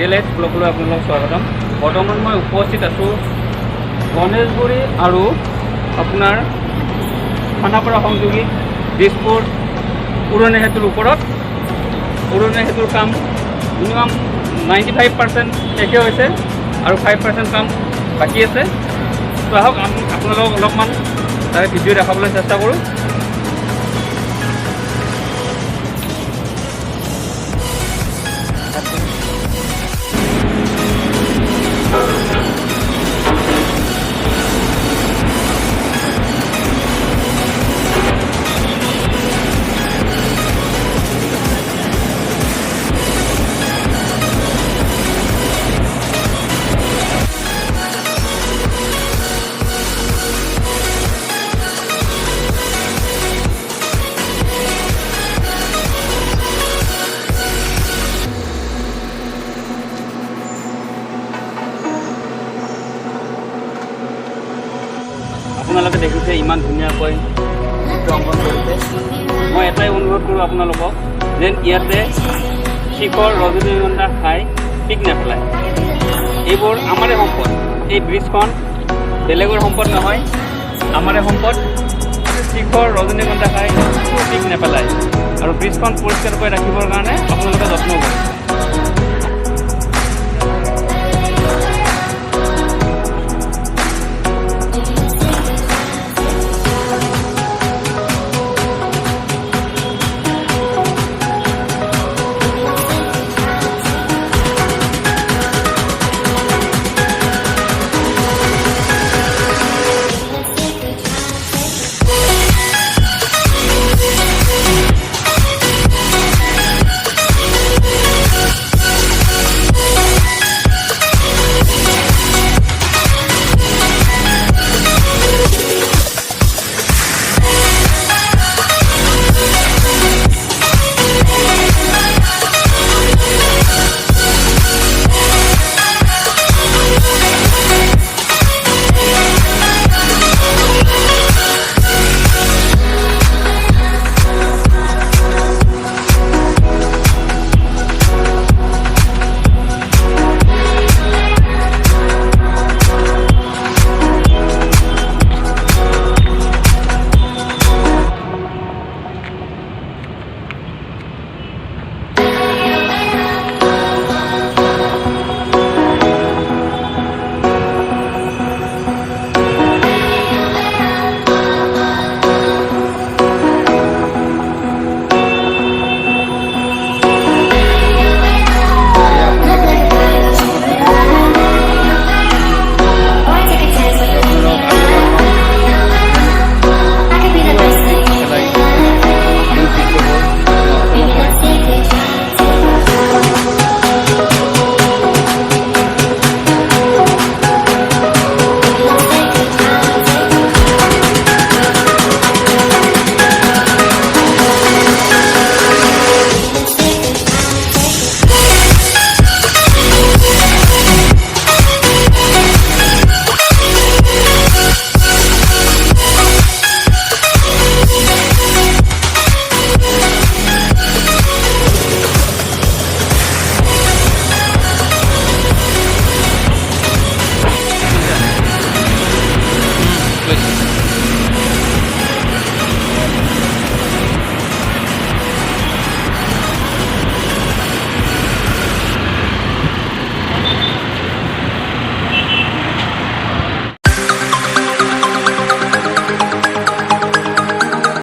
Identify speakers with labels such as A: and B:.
A: DLS ব্লগলৈ আপোনালোকক স্বাগতম। বৰ্তমান মই উপস্থিত আছোঁ গণেশগুৰি আৰু আপোনাৰ খানাপাৰা সংযোগী দিছপুৰ উৰণীয়া সেতুৰ ওপৰত। উৰণীয়া সেতুৰ কাম মিনিমাম 95% শেষে হৈছে আৰু 5% কাম বাকী আছে। তো আহক আমি আপোনালোকক অলপমান তাৰে ভিডিঅ' দেখাবলৈ চেষ্টা কৰোঁ। আপোনালোকে দেখিছে ইমান ধুনীয়াকৈ চিত্ৰ অংকন কৰিছে। মই এটাই অনুৰোধ কৰোঁ আপোনালোকক যেন ইয়াতে শিখৰ ৰজনীগন্ধা খাই পিক নেপেলায়। এইবোৰ আমাৰে সম্পদ। এই ব্ৰিজখন বেলেগৰ সম্পদ নহয়, আমাৰে সম্পদ। শিখৰ ৰজনীগন্ধা খাই পিক নেপেলায় আৰু ব্ৰিজখন পৰিষ্কাৰ কৰি ৰাখিবৰ কাৰণে আপোনালোকে যত্ন কৰে।